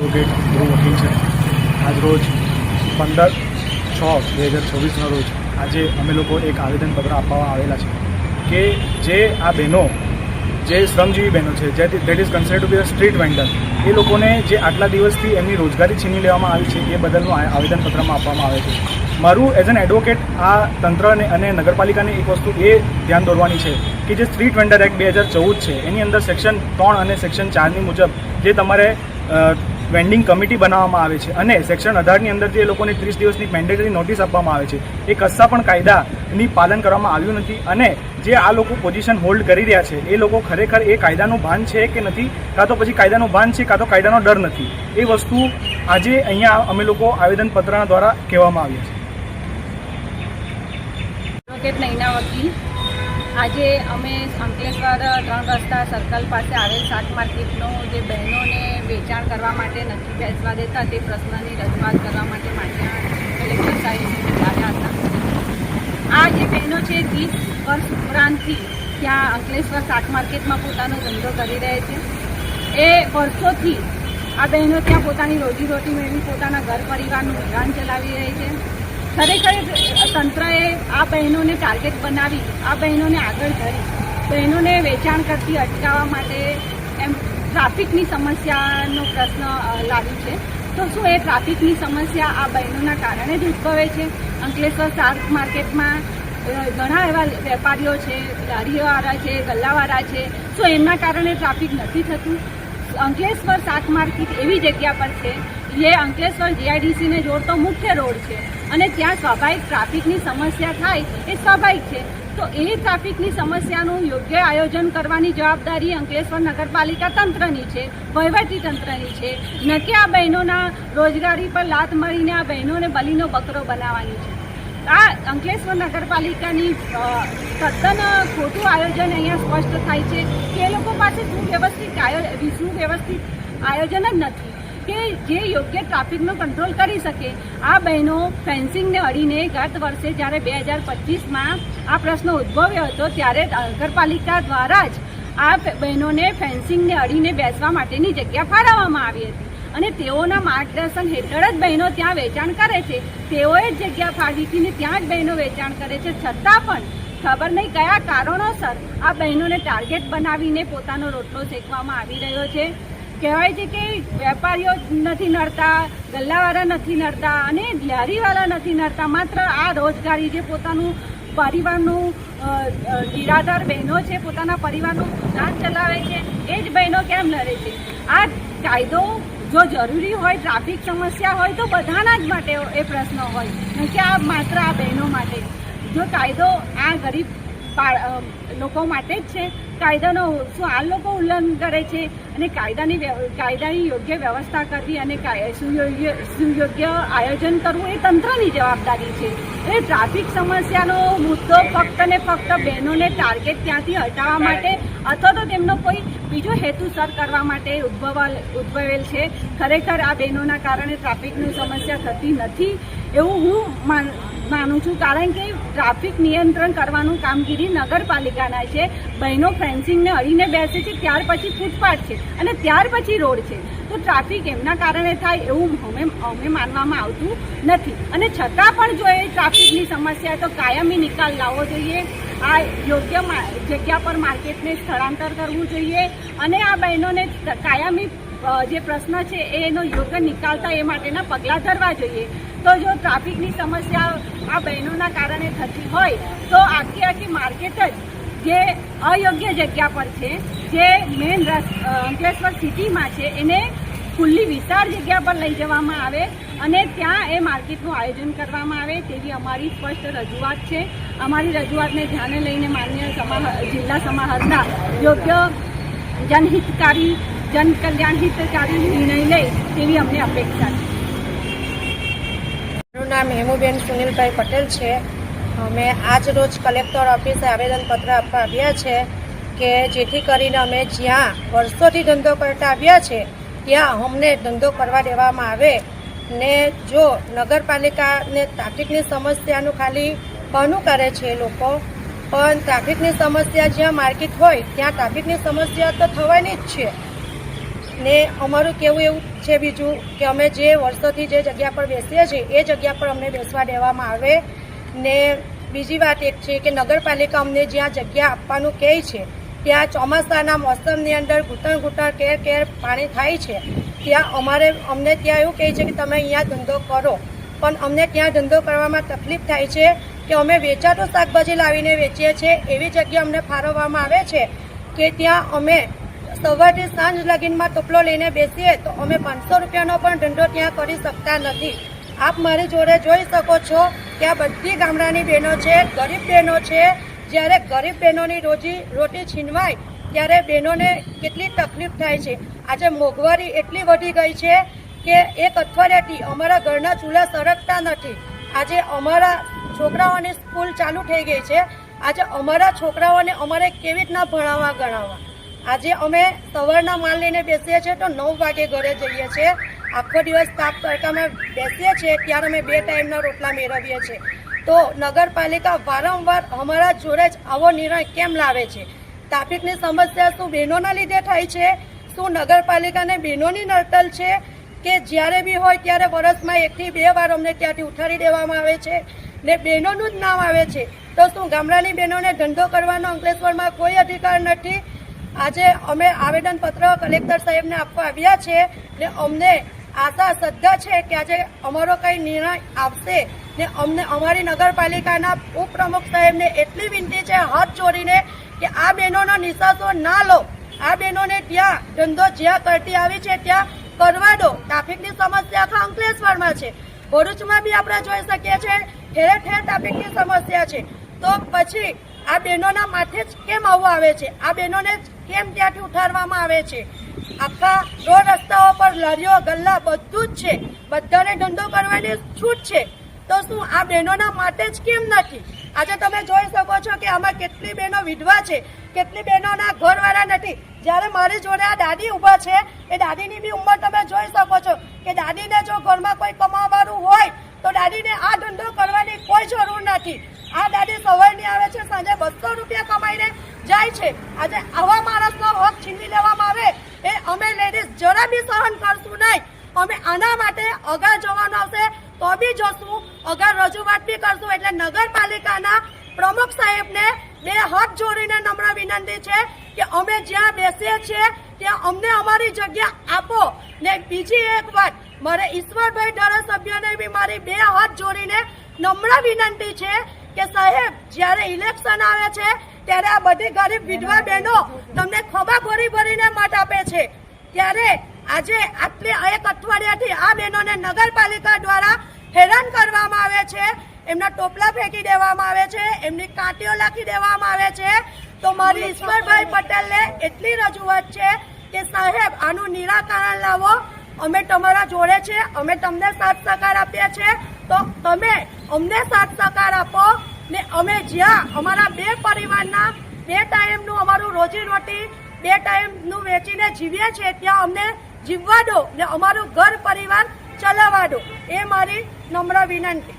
Advocate ધ્રુવ વકીલ છે। આજરોજ 15/6/2026 રોજ આજે અમે લોકો એક આવેદનપત્ર આપવા આવેલા છે કે જે આ બહેનો જે શ્રમજીવી બહેનો છે that is considered to be a street vendor, એ લોકોને જે આટલા દિવસથી એમની રોજગારી છીની લેવામાં આવી છે એ બદલનું આવેદનપત્રમાં આપવામાં આવે છે। મારું એઝ એન એડવોકેટ આ તંત્રને અને નગરપાલિકાને એક વસ્તુ એ ધ્યાન દોરવાની છે કે જે સ્ટ્રીટ વેન્ડર એક્ટ 2014 છે એની અંદર સેક્શન 3 અને સેક્શન 4ની મુજબ જે તમારે વેન્ડિંગ કમિટી બનાવવામાં આવે છે અને સેક્શન 18ની અંદર જે લોકોને 30 દિવસની મેન્ડેટરી નોટિસ આપવામાં આવે છે એ કશા પણ કાયદાની પાલન કરવામાં આવ્યું નથી। અને જે આ લોકો પોઝિશન હોલ્ડ કરી રહ્યા છે એ લોકો ખરેખર એ કાયદાનું ભાન છે કે નથી, કાં તો પછી કાયદાનું ભાન છે કાં તો કાયદાનો ડર નથી, એ વસ્તુ આજે અહીંયા અમે લોકો આવેદનપત્રના દ્વારા કહેવામાં આવ્યા છે। એડવોકેટ નૈના વકીલ, આજે અમે અંકલેશ્વર 3 રસ્તા સર્કલ પાસે આવેલ શાક માર્કેટનો જે બહેનોને વેચાણ કરવા માટે નથી બેસવા દેતા તે પ્રશ્નની રજૂઆત કરવા માટે માન્ય કલેક્ટર સાહેબ આવ્યા હતા। આ જે બહેનો છે 30 વર્ષ ઉપરાંતથી ત્યાં અંકલેશ્વર શાક માર્કેટમાં પોતાનો ધંધો કરી રહે છે। એ વર્ષોથી આ બહેનો ત્યાં પોતાની રોજીરોટી મેળવી પોતાના ઘર પરિવારનું ગુજરાન ચલાવી રહી છે। ખરેખર તંત્રએ આ બહેનોને ટાર્ગેટ બનાવી આ બહેનોને આગળ ધરી બહેનોને વેચાણ કરતી અટકાવવા માટે એમ ટ્રાફિકની સમસ્યાનો પ્રશ્ન લાવ્યું છે। તો શું એ ટ્રાફિકની સમસ્યા આ બહેનોના કારણે જ ઉદ્ભવે છે? અંકલેશ્વર શાક માર્કેટમાં ઘણા એવા વેપારીઓ છે, લારીઓવાળા છે, ગલ્લાવાળા છે, શું એમના કારણે ટ્રાફિક નથી થતું? અંકલેશ્વર શાક માર્કેટ એવી જગ્યા પર છે જે અંકલેશ્વર જીઆઈડીસીને જોડતો મુખ્ય રોડ છે અને ત્યાં સ્વાભાવિક ટ્રાફિકની સમસ્યા થાય એ સ્વાભાવિક છે। તો એ ટ્રાફિકની સમસ્યાનું યોગ્ય આયોજન કરવાની જવાબદારી અંકલેશ્વર નગરપાલિકા તંત્રની છે, વહીવટી તંત્રની છે, ન કે આ બહેનોના રોજગારી પર લાત મારીને આ બહેનોને બલીનો બકરો બનાવવાની છે। આ અંકલેશ્વર નગરપાલિકાની તદ્દન ખોટું આયોજન અહીંયા સ્પષ્ટ થાય છે કે એ લોકો પાસે સુવ્યવસ્થિત આયોજન જ નથી કે જે યોગ્ય ટ્રાફિકનો કંટ્રોલ કરી શકે। આ બહેનો ફેન્સિંગને અડીને ગત વર્ષે જ્યારે 2025માં આ પ્રશ્ન ઉદ્ભવ્યો હતો ત્યારે નગરપાલિકા દ્વારા જ આ બહેનોને ફેન્સિંગને અડીને બેસવા માટેની જગ્યા ફાળવવામાં આવી હતી અને તેઓના માર્ગદર્શન હેઠળ જ બહેનો ત્યાં વેચાણ કરે છે। તેઓએ જ જગ્યા ફાળવી હતી ને ત્યાં જ બહેનો વેચાણ કરે છે, છતાં પણ ખબર નહીં કયા કારણોસર આ બહેનોને ટાર્ગેટ બનાવીને પોતાનો રોટલો શેકવામાં આવી રહ્યો છે। કહેવાય છે કે વેપારીઓ નથી નડતા, ગલ્લાવાળા નથી નડતા અને લારીવાળા નથી નડતા, માત્ર આ રોજગારી જે પોતાનું પરિવારનું નિરાધાર બહેનો છે પોતાના પરિવારનું ગુજરાન ચલાવે છે એ જ બહેનો કેમ લડે છે? આ કાયદો જો જરૂરી હોય, ટ્રાફિક સમસ્યા હોય તો બધાના જ માટે એ પ્રશ્ન હોય, નહીં કે આ માત્ર આ બહેનો માટે। જો કાયદો આ ગરીબ લોકો માટે જ છે, કાયદાનો શું આ લોકો ઉલ્લંઘન કરે છે? અને કાયદાની યોગ્ય વ્યવસ્થા કરવી અને સુયોગ્ય આયોજન કરવું એ તંત્રની જવાબદારી છે। એ ટ્રાફિક સમસ્યાનો મુદ્દો ફક્ત ને ફક્ત બહેનોને ટાર્ગેટ ત્યાંથી હટાવવા માટે અથવા તો તેમનો કોઈ બીજો હેતુ સર કરવા માટે ઉદ્ભવેલ છે। ખરેખર આ બહેનોના કારણે ટ્રાફિકની સમસ્યા થતી નથી એવું હું માનું છું, કારણ કે ટ્રાફિક નિયંત્રણ કરવાનું કામગીરી નગરપાલિકાના છે। બહેનો ફેન્સિંગને અડીને બેસે છે, ત્યાર પછી ફૂટપાથ છે અને ત્યાર પછી રોડ છે, તો ટ્રાફિક એમના કારણે થાય એવું અમે માનવામાં આવતું નથી। અને છતાં પણ જો એ ટ્રાફિકની સમસ્યા તો કાયમી નિકાલ લાવવો જોઈએ। આ યોગ્ય જગ્યા પર માર્કેટને સ્થળાંતર કરવું જોઈએ અને આ બહેનોને કાયમી જે પ્રશ્ન છે એનો યોગ્ય નિકાલતા એ માટેના પગલાં ધરવા જોઈએ। તો જો ટ્રાફિકની સમસ્યા આ બહેનોના કારણે થતી હોય તો આખી માર્કેટ જ જે અયોગ્ય જગ્યા પર છે, જે મેઇન અંકલેશ્વર સિટીમાં છે, એને ખુલ્લી વિશાળ જગ્યા પર લઈ જવામાં આવે અને ત્યાં એ માર્કેટનું આયોજન કરવામાં આવે તેવી અમારી સ્પષ્ટ રજૂઆત છે। અમારી રજૂઆતને ધ્યાને લઈને માન્ય જિલ્લા સમાહર્તા યોગ્ય જનકલ્યાણ હિતકારી નિર્ણય લે તેવી અમને અપેક્ષા છે। મારું નામ હેમુબેન સુનિલભાઈ પટેલ છે। અમે આજ રોજ કલેક્ટર ઓફિસે આવેદનપત્ર આપવા આવ્યા છે કે જેથી કરીને અમે જ્યાં વર્ષોથી ધંધો કરતા આવ્યા છે ત્યાં અમને ધંધો કરવા દેવામાં આવે ને જો નગરપાલિકાને ટ્રાફિકની સમસ્યાનું ખાલી બહાનું કરે છે એ લોકો, પણ ટ્રાફિકની સમસ્યા જ્યાં માર્કેટ હોય ત્યાં ટ્રાફિકની સમસ્યા તો થવાની જ છે ને અમારું કહેવું એવું છે બીજું કે અમે જે વર્ષોથી જે જગ્યા પર બેસીએ છીએ એ જગ્યા પર અમને બેસવા દેવામાં આવે ને બીજી વાત એક છે કે નગરપાલિકા અમને જ્યાં જગ્યા આપવાનું કહે છે ત્યાં ચોમાસાના મોસમની અંદર ઘૂંટણ કેર પાણી થાય છે ત્યાં અમને ત્યાં એવું કહે છે કે તમે અહીંયા ધંધો કરો, પણ અમને ત્યાં ધંધો કરવામાં તકલીફ થાય છે કે અમે વેચાતું શાકભાજી લાવીને વેચીએ છીએ એવી જગ્યા અમને ફાળવવામાં આવે છે કે ત્યાં અમે સવારથી સાંજ લગીનમાં ટોપલો લઈને બેસીએ તો અમે 500 રૂપિયાનો પણ ધંધો ત્યાં કરી શકતા નથી. આપ મારી જોડે જોઈ શકો છો કે આ બધી ગામડાની બહેનો છે, ગરીબ બહેનો છે. જ્યારે ગરીબ બહેનોની રોટી છીનવાય ત્યારે બહેનોને કેટલી તકલીફ થાય છે. આજે મોંઘવારી એટલી વધી ગઈ છે કે એક અઠવાડિયાથી અમારા ઘરના ચૂલા સળગતા નથી. આજે અમારા છોકરાઓની સ્કૂલ ચાલુ થઈ ગઈ છે. આજે અમારા છોકરાઓને અમારે કેવી રીતના ભણાવવા ગણાવવા. આજે અમે સવારના માલ લઈને બેસીએ છીએ તો 9 વાગે ઘરે જઈએ છીએ. આખો દિવસ તાપ તડકામાં બેસીએ છીએ ત્યારે અમે 2 ટાઈમના રોટલા મેળવીએ છીએ. તો નગરપાલિકા વારંવાર અમારા જોડે જ આવો નિર્ણય કેમ લાવે છે? ટ્રાફિકની સમસ્યા શું બહેનોના લીધે થાય છે? શું નગરપાલિકાને બહેનોની નડતલ છે કે જ્યારે બી હોય ત્યારે વર્ષમાં 1 થી 2 વાર અમને ત્યાંથી ઉઠાડી દેવામાં આવે છે ને બહેનોનું જ નામ આવે છે? તો શું ગામડાની બહેનોને ધંધો કરવાનો અંકલેશ્વરમાં કોઈ અધિકાર નથી? આજે અમે આવેદનપત્ર કલેક્ટર સાહેબને આપવા આવ્યા છે ને અમને આશા શ્રદ્ધા છે કે આજે અમારો કંઈ નિર્ણય આવશે ને અમને અમારી નગરપાલિકાના ઉપપ્રમુખ સાહેબને એટલી વિનંતી છે હાથ જોડીને કે આ બહેનોનો નિશાસો ના લો. આ બહેનોને ત્યાં ધંધો જ્યાં કરતી આવી છે ત્યાં કરવા દો. ટ્રાફિકની સમસ્યા આખા અંકલેશ્વરમાં છે, ભરૂચમાં બી આપણે જોઈ શકીએ છીએ ઠેર ઠેર ટ્રાફિકની સમસ્યા છે. તો પછી આ બહેનોના માથે જ કેમ આવવું આવે છે? આ બહેનોને કેમ ત્યાંથી ઉઠાડવામાં આવે છે? આખા રોડ રસ્તાઓ પર લારીઓ ગલ્લા બધું જ છે, બધાને ધંધો કરવાની છૂટ છે. તો શું આ બહેનોના માટે જ કેમ નથી? આજે તમે જોઈ શકો છો કે આમાં કેટલી બહેનો વિધવા છે, કેટલી બહેનોના ઘરવાળા નથી. જ્યારે મારી જોડે આ દાદી ઊભા છે એ દાદીની બી ઉંમર તમે જોઈ શકો છો કે દાદીને જો ઘરમાં કોઈ કમાવાનું હોય તો દાદીને આ ધંધો કરવાની કોઈ જરૂર નથી. આ દાદી સવારની આવે છે, સાંજે 200 રૂપિયા કમાઈને જાય છે. આજે આવા માણસનો હક છીનવી લેવામાં આવે એ અમે લેડીઝ જરા બી સહન કરશું નહીં. અમે આના માટે અગાર જવાનું આવશે તો બી જશું, અગાર રજૂઆત બી કરશું. એટલે નગરપાલિકાના પ્રમુખ સાહેબને 2 હાથ જોડીને નમ્ર વિનંતી છે કે અમે જ્યાં બેસીએ છીએ ત્યાં અમને અમારી જગ્યા આપો. ને બીજી એક વાત, મારે ઈશ્વરભાઈ ધારાસભ્યને બી મારી 2 હાથ જોડીને નમ્ર વિનંતી છે કે સાહેબ જ્યારે ઇલેક્શન આવે છે ત્યારે આ બધી ગરીબ વિધવા બહેનો તમને ખભા ભરીને મત આપે છે. ત્યારે આજે આટલી 1 અઠવાડિયાથી આ બહેનોને નગરપાલિકા દ્વારા હેરાન કરવામાં આવે છે. એમના ટોપલા ફેંકી દેવામાં આવે છે, એમની કાંટીઓ લાખી દેવામાં આવે છે. તો મારી ઈશ્વરભાઈ પટેલને એટલી રજૂઆત છે કે સાહેબ આનું નિરાકરણ લાવો. અમે તમારા જોડે છે, અમે તમને સાથ સહકાર આપીએ છીએ. તો તમે અમને સાથ સહકાર આપો ને અમે જ્યાં અમારા 2 પરિવારના 2 ટાઈમનું અમારું રોજીરોટી 2 ટાઈમનું વેચીને જીવીએ છીએ ત્યાં અમને જીવવા દો ને અમારું ઘર પરિવાર ચલાવવા દો. એ મારી નમ્ર વિનંતી.